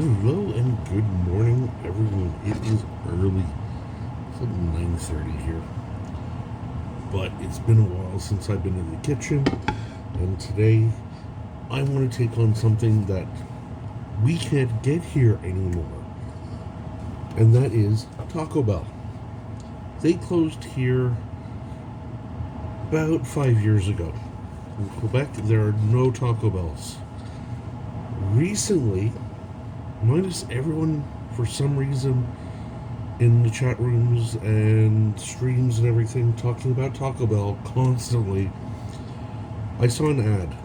Hello and good morning, everyone. It is early. It's like 9:30 here. But it's been a while since I've been in the kitchen, and today I want to take on something that we can't get here anymore. And that is Taco Bell. They closed here about 5 years ago. In Quebec, there are no Taco Bells. Recently, notice everyone, for some reason, in the chat rooms and streams and everything, talking about Taco Bell constantly. I saw an ad,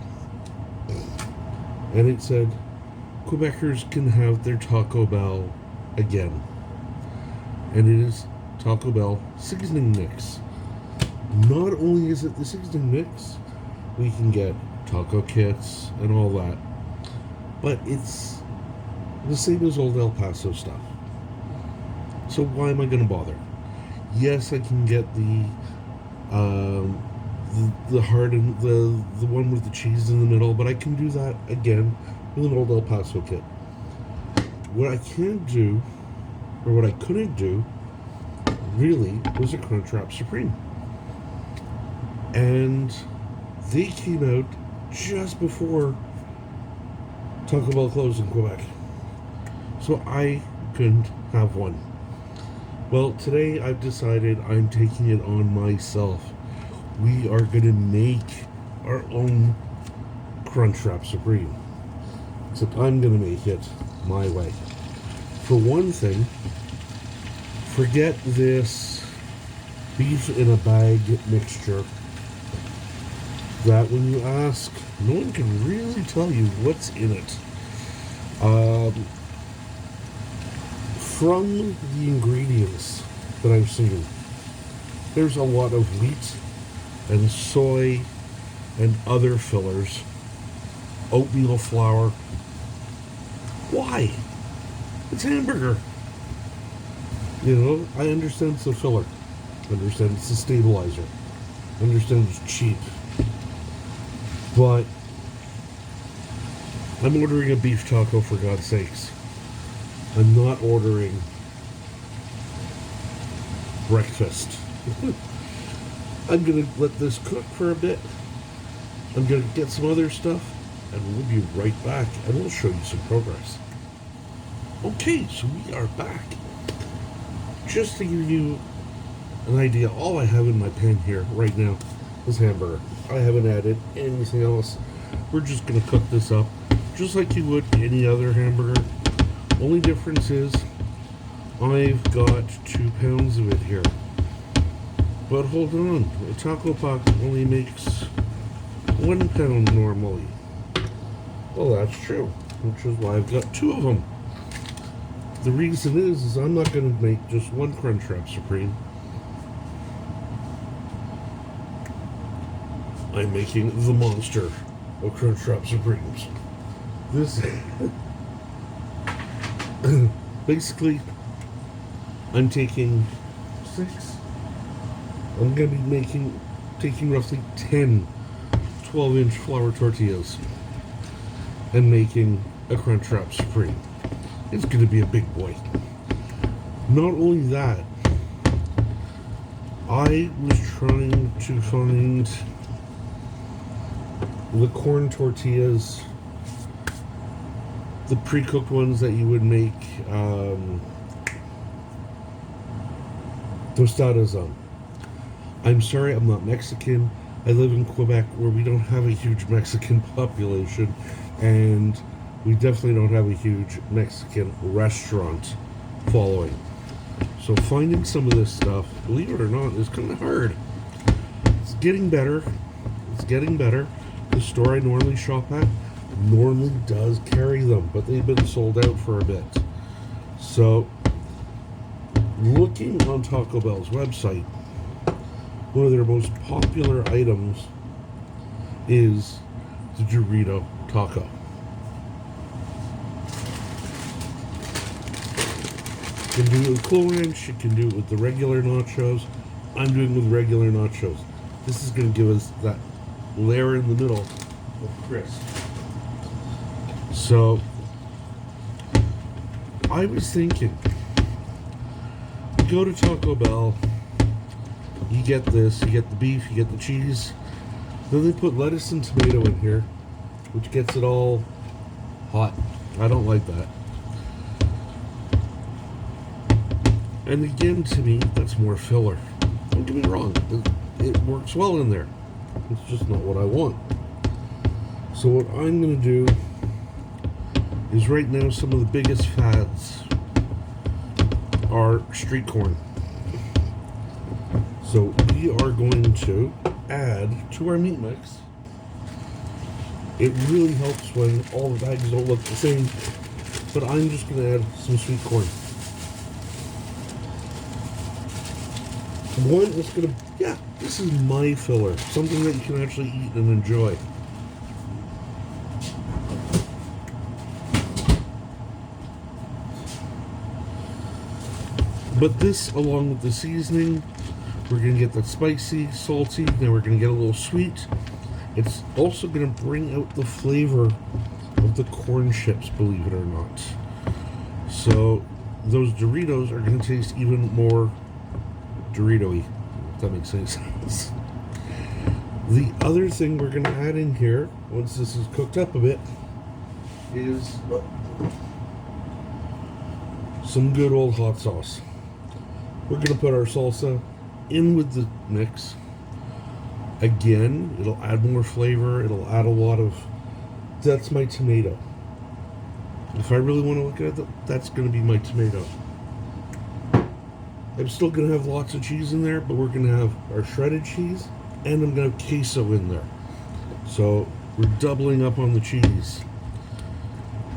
and it said, Quebecers can have their Taco Bell again. And it is Taco Bell seasoning mix. Not only is it the seasoning mix, we can get taco kits and all that, but it's the same as old El Paso stuff. So why am I going to bother? Yes, I can get the hard and the one with the cheese in the middle, but I can do that again with an old El Paso kit. What I can't do, or what I couldn't do, really, was a Crunchwrap Supreme. And they came out just before Taco Bell closed in Quebec. So I couldn't have one. Well, today I've decided I'm taking it on myself. We are going to make our own Crunchwrap Supreme. Except I'm going to make it my way. For one thing, forget this beef in a bag mixture that when you ask, no one can really tell you what's in it. From the ingredients that I've seen, there's a lot of wheat and soy and other fillers, oatmeal flour. Why? It's hamburger. You know, I understand it's a filler. I understand it's a stabilizer. I understand it's cheap. But I'm ordering a beef taco, for God's sakes. I'm not ordering breakfast. I'm going to let this cook for a bit. I'm going to get some other stuff, and we'll be right back, and we'll show you some progress. Okay, so we are back. Just to give you an idea, all I have in my pan here right now is hamburger. I haven't added anything else. We're just going to cook this up just like you would any other hamburger. Only difference is I've got 2 pounds of it here. But hold on, a taco box only makes 1 pound normally. Well, that's true, which is why I've got 2 of them. The reason is I'm not going to make just one Crunchwrap Supreme. I'm making the monster of Crunchwrap Supremes. This basically, I'm taking 6. I'm going to be taking roughly 10 12-inch flour tortillas and making a Crunchwrap Supreme. It's going to be a big boy. Not only that, I was trying to find the corn tortillas, the pre-cooked ones that you would make tostadas on. I'm sorry, I'm not Mexican. I live in Quebec, where we don't have a huge Mexican population, and we definitely don't have a huge Mexican restaurant following. So finding some of this stuff, believe it or not, is kind of hard. It's getting better. It's getting better. The store I normally shop at normally does carry them, but they've been sold out for a bit. So, looking on Taco Bell's website, one of their most popular items is the Dorito Taco. You can do it with Cool Ranch, you can do it with the regular nachos. I'm doing it with regular nachos. This is going to give us that layer in the middle of crisp. So I was thinking, you go to Taco Bell, you get this, you get the beef, you get the cheese, then they put lettuce and tomato in here, which gets it all hot. I don't like that. And again, to me, that's more filler. Don't get me wrong, it works well in there. It's just not what I want. So what I'm going to do is, right now, some of the biggest fads are street corn. So we are going to add to our meat mix. It really helps when all the bags don't look the same, but I'm just going to add some sweet corn. One is going to, yeah, this is my filler, something that you can actually eat and enjoy. But this, along with the seasoning, we're going to get that spicy, salty, then we're going to get a little sweet. It's also going to bring out the flavor of the corn chips, believe it or not. So those Doritos are going to taste even more Dorito-y, if that makes any sense. The other thing we're going to add in here, once this is cooked up a bit, is some good old hot sauce. We're going to put our salsa in with the mix. Again, it'll add more flavor. It'll add a lot of... That's my tomato. If I really want to look at it, that's going to be my tomato. I'm still going to have lots of cheese in there, but we're going to have our shredded cheese, and I'm going to have queso in there. So we're doubling up on the cheese.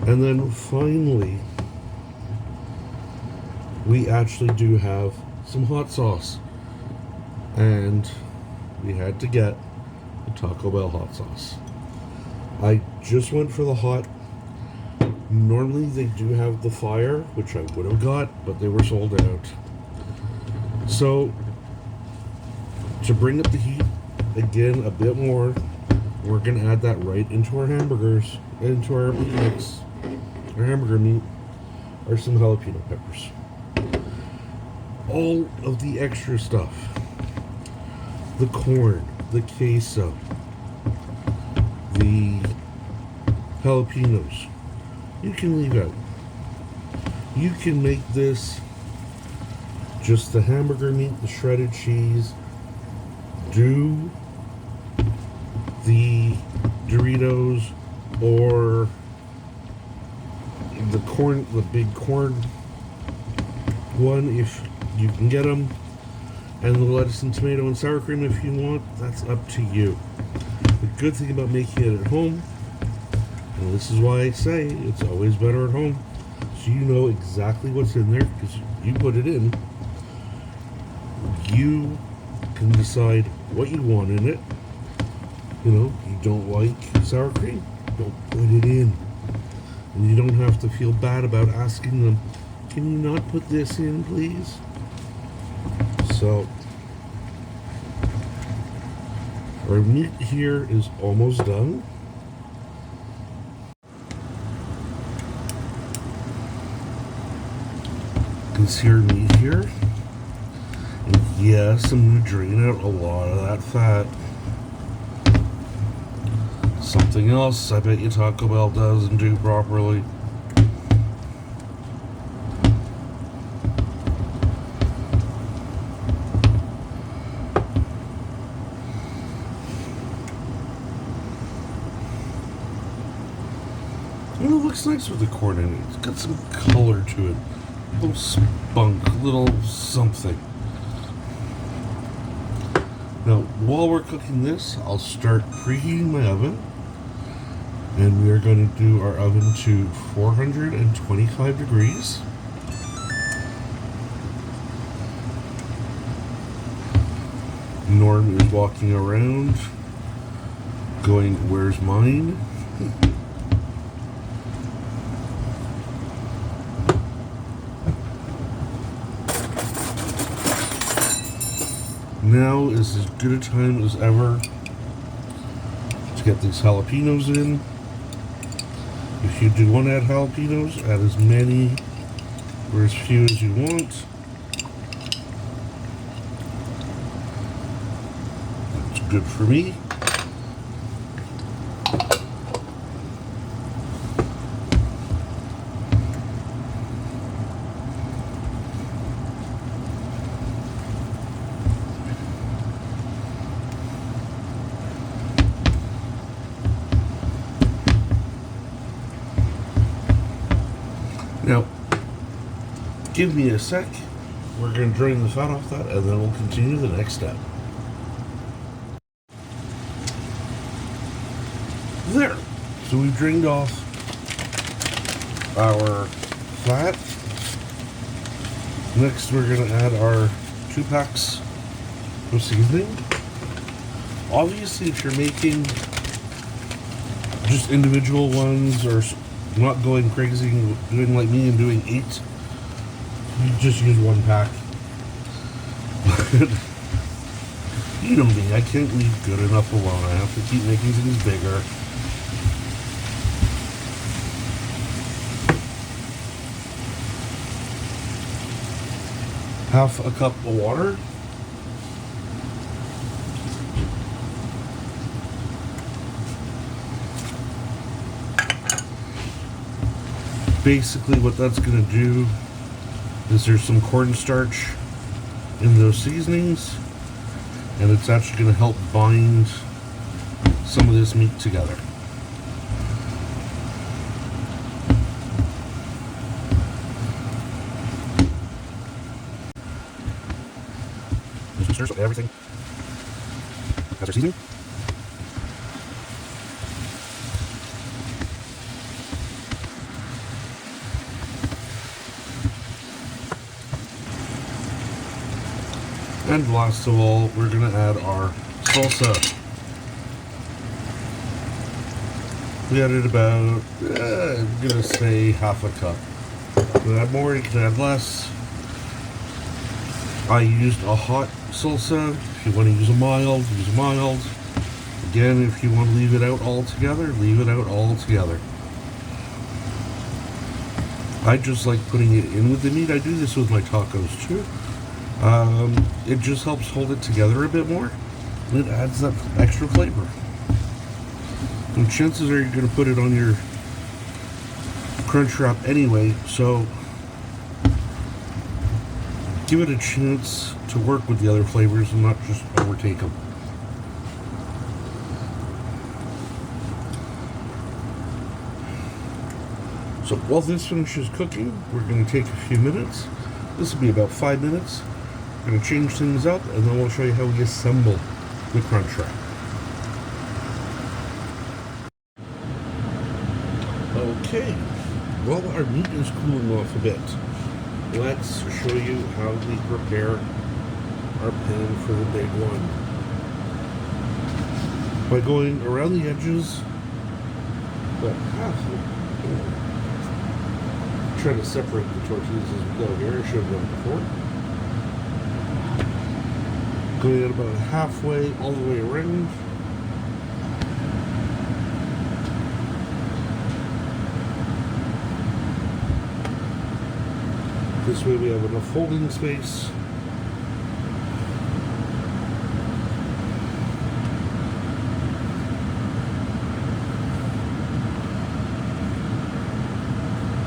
And then finally, we actually do have some hot sauce. And we had to get the Taco Bell hot sauce. I just went for the hot. Normally they do have the fire, which I would have got, but they were sold out. So, to bring up the heat, again, a bit more, we're going to add that right into our hamburgers, into our meat mix. Our hamburger meat are some jalapeno peppers. All of the extra stuff, the corn, the queso, the jalapenos, you can leave out. You can make this just the hamburger meat, the shredded cheese, do the Doritos or the corn, the big corn one if you can get them, and the lettuce and tomato and sour cream if you want. That's up to you. The good thing about making it at home, and this is why I say it's always better at home, so you know exactly what's in there because you put it in. You can decide what you want in it. You know, you don't like sour cream, don't put it in. And you don't have to feel bad about asking them, can you not put this in, please? So, our meat here is almost done. You can see our meat here. And yes, I'm going to drain out a lot of that fat. Something else I bet you Taco Bell doesn't do properly. And it looks nice with the corn in it. It's got some color to it. A little spunk, a little something. Now, while we're cooking this, I'll start preheating my oven. And we are going to do our oven to 425 degrees. Norm is walking around, going, where's mine? Now is as good a time as ever to get these jalapenos in. If you do want to add jalapenos, add as many or as few as you want. That's good for me. Now, give me a sec. We're going to drain the fat off that, and then we'll continue the next step. There. So we've drained off our fat. Next, we're going to add our 2 packs of seasoning. Obviously, if you're making just individual ones or not going crazy, doing like me and doing 8, you just use 1 pack. You know me, I can't leave good enough alone. I have to keep making things bigger. Half a cup of water. Basically what that's going to do is there's some cornstarch in those seasonings, and it's actually going to help bind some of this meat together. Stir so everything has our seasoning. And last of all, we're going to add our salsa. We added about, I'm going to say half a cup. You can add more, you can add less. I used a hot salsa. If you want to use a mild, use a mild. Again, if you want to leave it out altogether, leave it out altogether. I just like putting it in with the meat. I do this with my tacos too. It just helps hold it together a bit more. And it adds that extra flavor. And chances are you're going to put it on your crunch wrap anyway, so give it a chance to work with the other flavors and not just overtake them. So while this finishes cooking, we're going to take a few minutes. This will be about 5 minutes. We're going to change things up, and then we'll show you how we assemble the crunch wrap. Okay, while our meat is cooling off a bit, let's show you how we prepare our pan for the big one. By going around the edges, about half, try to separate the tortillas as we go here. I should have done it before. Going at about halfway all the way around. This way we have enough folding space.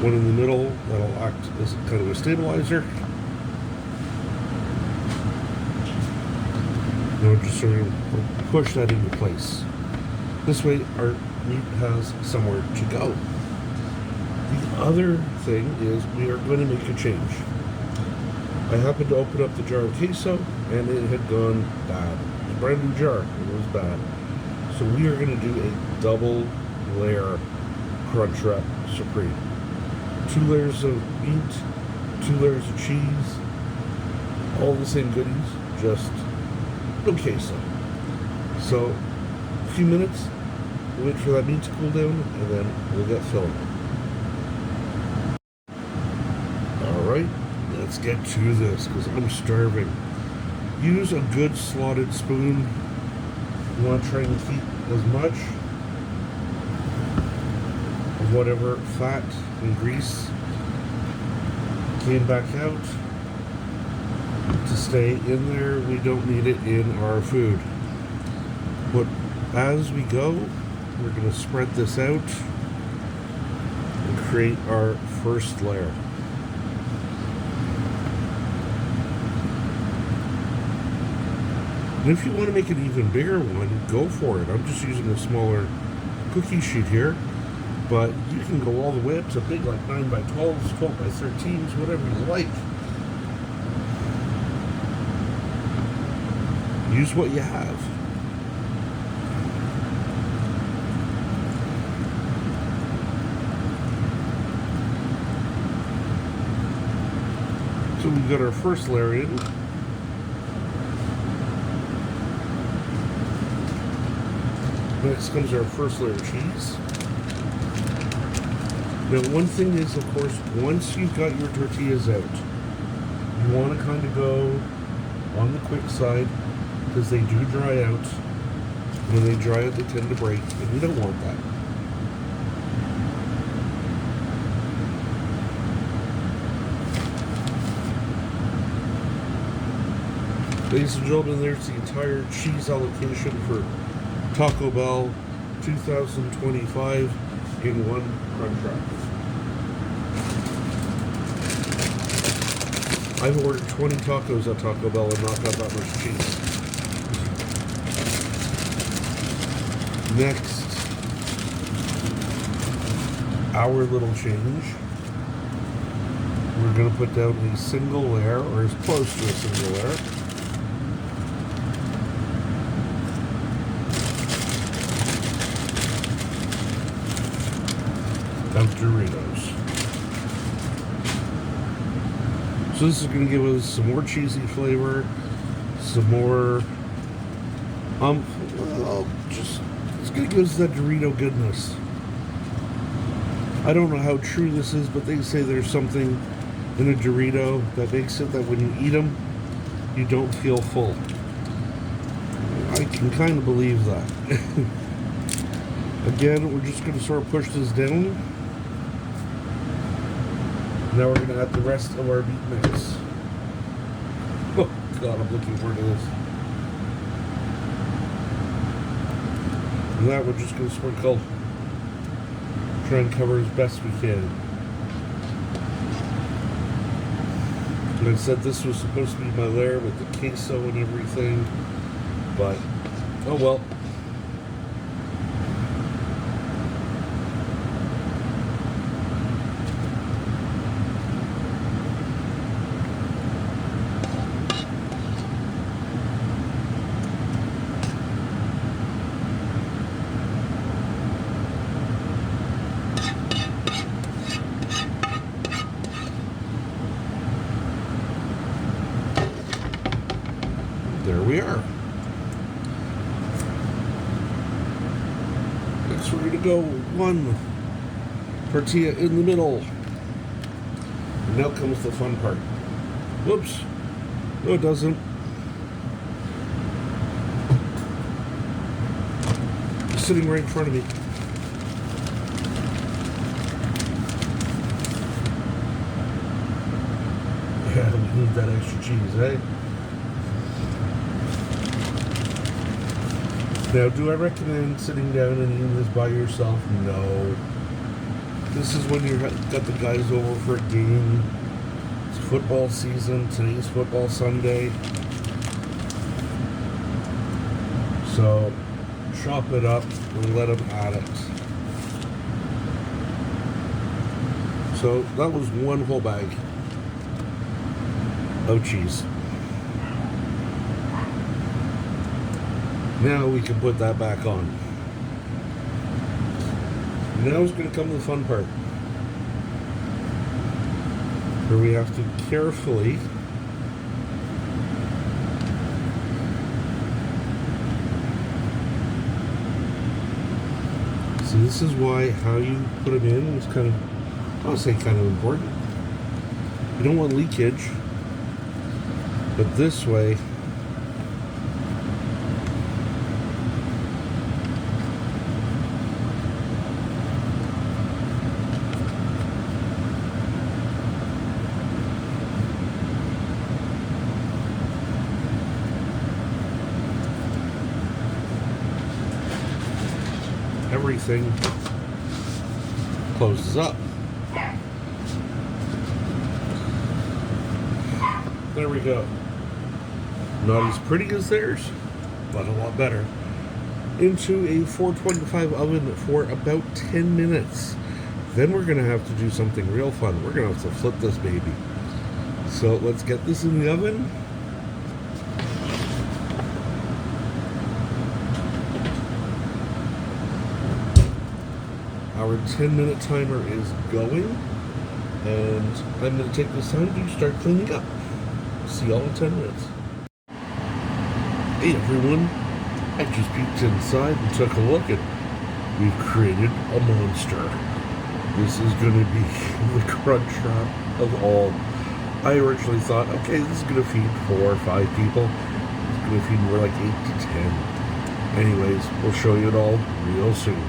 One in the middle that'll act as kind of a stabilizer. And we'll just sort of push that into place. This way our meat has somewhere to go. The other thing is we are going to make a change. I happened to open up the jar of queso and it had gone bad. It was a brand new jar and it was bad. So we are going to do a double layer Crunchwrap Supreme. 2 layers of meat, 2 layers of cheese, all the same goodies, just no queso. So a few minutes, we'll wait for that meat to cool down and then we'll get filling. Alright, let's get to this because I'm starving. Use a good slotted spoon. You want to try and keep as much of whatever fat and grease came back out to stay in there. We don't need it in our food. But as we go, we're going to spread this out and create our first layer. And if you want to make an even bigger one, go for it. I'm just using a smaller cookie sheet here, but you can go all the way up to big, like 9 by 12s, 12 by 13s, whatever you like. Use what you have. So we've got our first layer in. Next comes our first layer of cheese. Now, one thing is, of course, once you've got your tortillas out, you want to kind of go on the quick side because they do dry out. When they dry out, they tend to break, and you don't want that. Ladies and gentlemen, there's the entire cheese allocation for Taco Bell 2025 in one Crunchwrap. I've ordered 20 tacos at Taco Bell and not got that much cheese. Next, our little change. We're going to put down a single layer, or as close to a single layer. Of Doritos. So this is going to give us some more cheesy flavor, some more, well, just, it's going to give us that Dorito goodness. I don't know how true this is, but they say there's something in a Dorito that makes it that when you eat them, you don't feel full. I can kind of believe that. Again, we're just going to sort of push this down. Now we're going to add the rest of our meat mix. Oh God, I'm looking forward to this. And that we're just going to sprinkle. Try and cover as best we can. And I said this was supposed to be my layer with the queso and everything, but oh well. There we are. Next we're going to go one tortilla in the middle. And now comes the fun part. Whoops. No, it doesn't. It's sitting right in front of me. Yeah, we need that extra cheese, eh? Now, do I recommend sitting down and eating this by yourself? No. This is when you've got the guys over for a game. It's football season. Today's football Sunday. So, chop it up and let them at it. So, that was one whole bag of cheese. Now we can put that back on. Now is going to come the fun part, where we have to carefully see. This is why how you put them in is kind of, I'll say kind of important. You don't want leakage, but this way everything closes up. There we go. Not as pretty as theirs, but a lot better. Into a 425 oven for about 10 minutes. Then we're going to have to do something real fun. We're going to have to flip this baby. So let's get this in the oven. Our 10-minute timer is going, and I'm going to take this time to start cleaning up. See y'all in 10 minutes. Hey everyone, I just peeked inside and took a look, and we've created a monster. This is going to be the Crunchwrap of all. I originally thought, okay, this is going to feed 4 or 5 people. It's going to feed more like 8 to 10. Anyways, we'll show you it all real soon.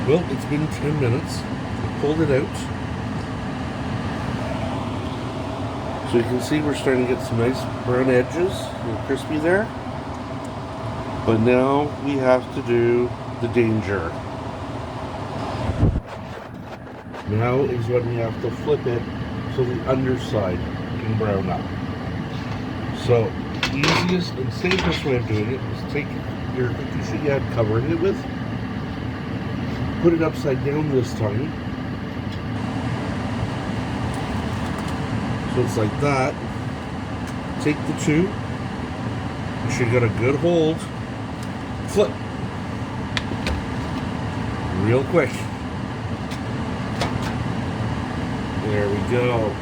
Well, it's been 10 minutes. I pulled it out. So you can see we're starting to get some nice brown edges, a little crispy there. But now we have to do the danger. Now is when we have to flip it so the underside can brown up. So the easiest and safest way of doing it is take your cookie sheet you had covering it with, put it upside down this time. So it's like that. Take the two. You should get a good hold. Flip. Real quick. There we go.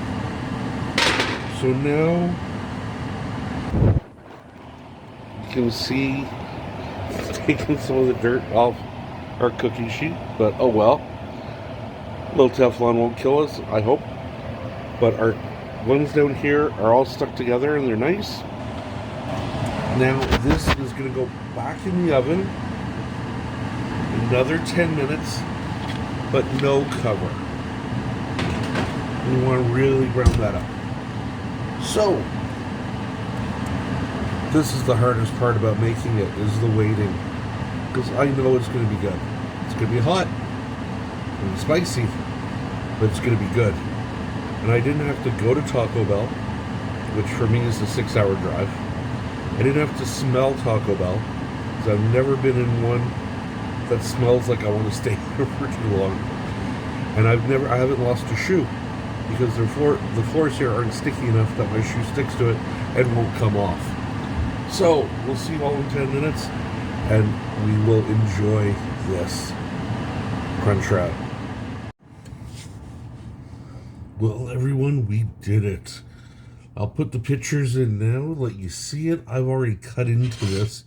So now you can see it's taking some of the dirt off our cookie sheet, but oh well. A little Teflon won't kill us, I hope. But our ones down here are all stuck together and they're nice. Now this is going to go back in the oven another 10 minutes, but no cover. We want to really brown that up. So this is the hardest part about making it, is the waiting, because I know it's going to be good. It's going to be hot and spicy, but it's going to be good. And I didn't have to go to Taco Bell, which for me is a 6-hour drive. I didn't have to smell Taco Bell, because I've never been in one that smells like I want to stay there for too long. And I haven't lost a shoe, because the floors here aren't sticky enough that my shoe sticks to it and won't come off. So we'll see you all in 10 minutes, and we will enjoy this Crunchwrap. Well, everyone, we did it. I'll put the pictures in now, let you see it. I've already cut into this.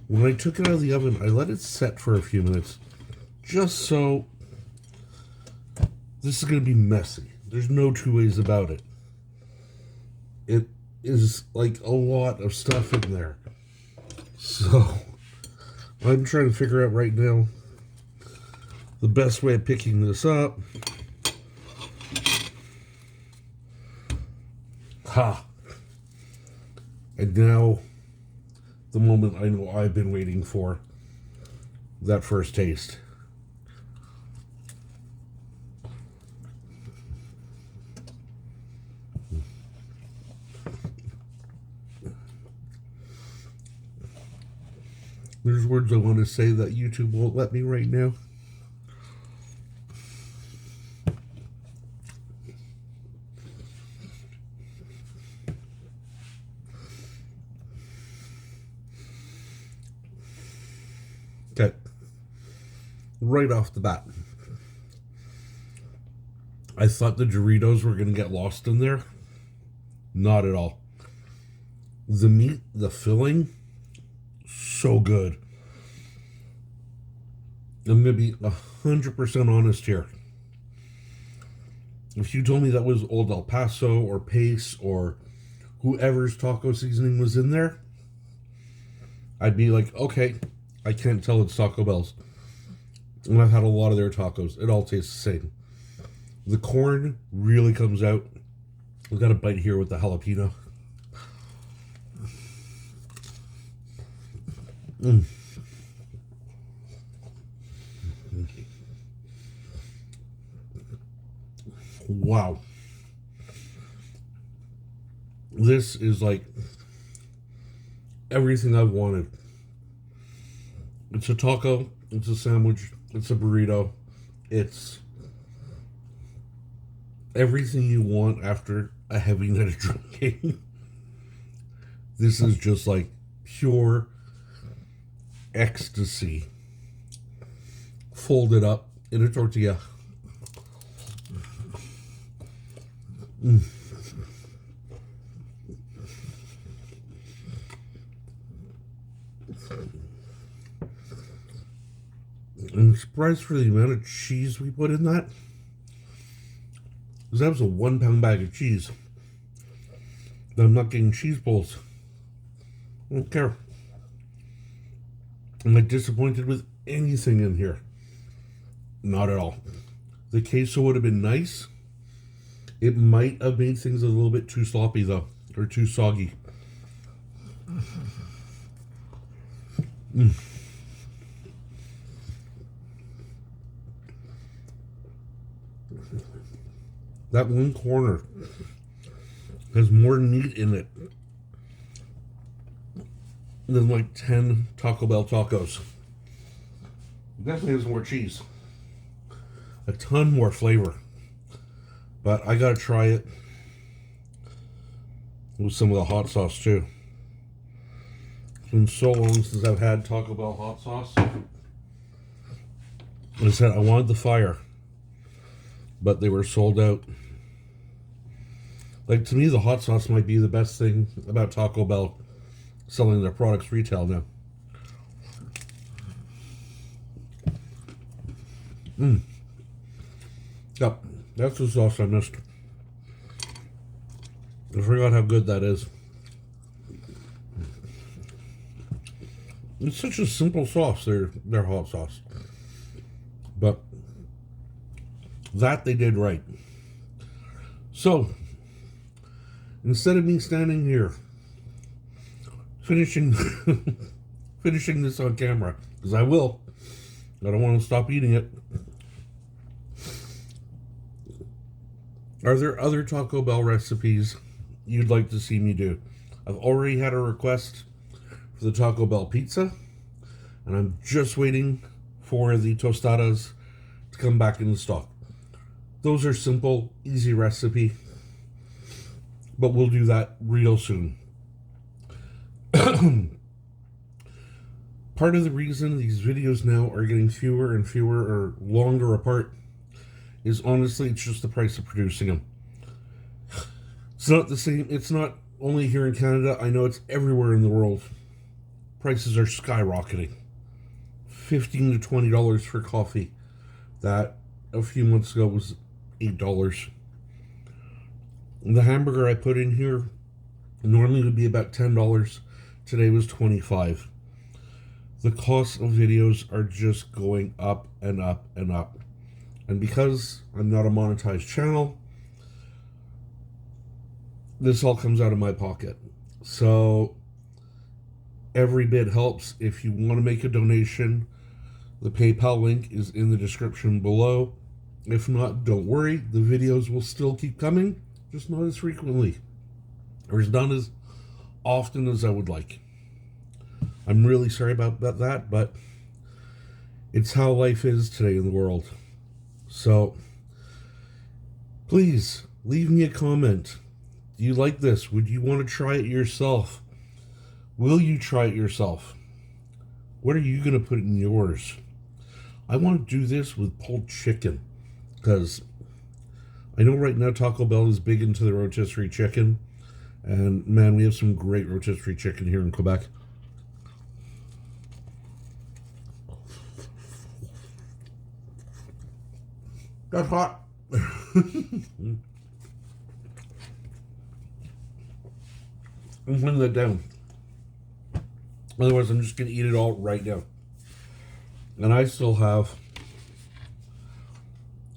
When I took it out of the oven, I let it set for a few minutes, just so this is going to be messy. There's no two ways about it. It is like a lot of stuff in there. So I'm trying to figure out right now the best way of picking this up. Ha! And now, the moment I know I've been waiting for, that first taste. There's words I want to say that YouTube won't let me right now. Okay, right off the bat, I thought the Doritos were going to get lost in there. Not at all. The meat, the filling, so good. I'm going to be 100% honest here. If you told me that was Old El Paso or Pace or whoever's taco seasoning was in there, I'd be like, okay, I can't tell it's Taco Bell's. And I've had a lot of their tacos. It all tastes the same. The corn really comes out. We've got a bite here with the jalapeno. wow. This is like everything I've wanted. It's a taco, it's a sandwich, it's a burrito, it's everything you want after a heavy night of drinking. This is just like pure ecstasy folded up in a tortilla. I'm surprised for the amount of cheese we put in that. Because that was a 1 pound bag of cheese. I'm not getting cheese balls. I don't care. Am I disappointed with anything in here? Not at all. The queso would have been nice. It might have made things a little bit too sloppy though, or too soggy. That one corner has more meat in it than like 10 Taco Bell tacos. It definitely has more cheese. A ton more flavor. But I gotta try it with some of the hot sauce too. It's been so long since I've had Taco Bell hot sauce. I said I wanted the fire, but they were sold out. Like, to me, the hot sauce might be the best thing about Taco Bell selling their products retail now. Yep, that's the sauce I missed. I forgot how good that is. It's such a simple sauce, their hot sauce. But that they did right. So, instead of me standing here finishing this on camera, because I will, I don't want to stop eating it. Are there other Taco Bell recipes you'd like to see me do? I've already had a request for the Taco Bell pizza, and I'm just waiting for the tostadas to come back in stock. Those are simple, easy recipe, but we'll do that real soon. Part of the reason these videos now are getting fewer and fewer or longer apart is honestly, it's just the price of producing them. It's not the same. It's not only here in Canada. I know it's everywhere in the world. Prices are skyrocketing. $15 to $20 for coffee. That a few months ago was $8. The hamburger I put in here normally would be about $10. Today was $25. The cost of videos are just going up and up and up. And because I'm not a monetized channel, this all comes out of my pocket. So every bit helps. If you want to make a donation, the PayPal link is in the description below. If not, don't worry. The videos will still keep coming, just not as frequently, or as not as often as I would like. I'm really sorry about that, but it's how life is today in the world. So, please, leave me a comment. Do you like this? Would you want to try it yourself? Will you try it yourself? What are you going to put in yours? I want to do this with pulled chicken, because I know right now Taco Bell is big into the rotisserie chicken, and man, we have some great rotisserie chicken here in Quebec. That's hot. I'm putting that down. Otherwise, I'm just going to eat it all right now. And I still have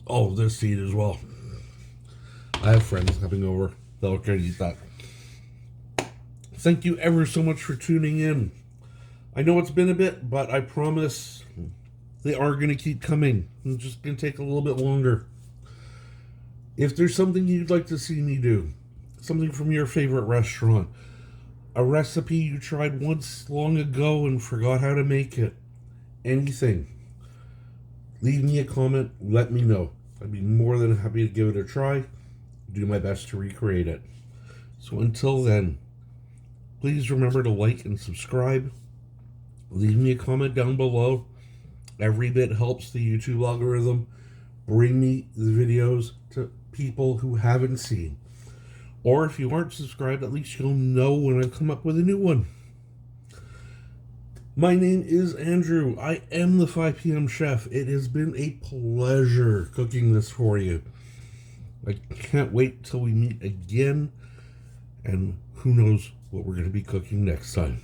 all of this to eat as well. I have friends coming over. They'll try to eat that. Thank you ever so much for tuning in. I know it's been a bit, but I promise they are going to keep coming. It's just going to take a little bit longer. If there's something you'd like to see me do, something from your favorite restaurant, a recipe you tried once long ago and forgot how to make it, anything, leave me a comment, let me know. I'd be more than happy to give it a try, do my best to recreate it. So until then, please remember to like and subscribe. Leave me a comment down below. Every bit helps the YouTube algorithm bring me the videos to people who haven't seen. Or if you aren't subscribed, at least you'll know when I come up with a new one. My name is Andrew. I am the 5 p.m. chef. It has been a pleasure cooking this for you. I can't wait till we meet again, and who knows what we're going to be cooking next time.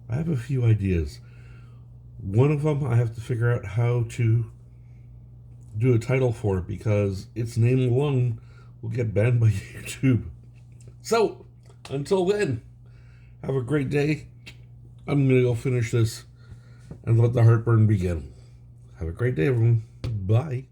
I have a few ideas. One of them I have to figure out how to do a title for, because its name alone will get banned by YouTube. So, until then, have a great day. I'm going to go finish this and let the heartburn begin. Have a great day, everyone. Bye.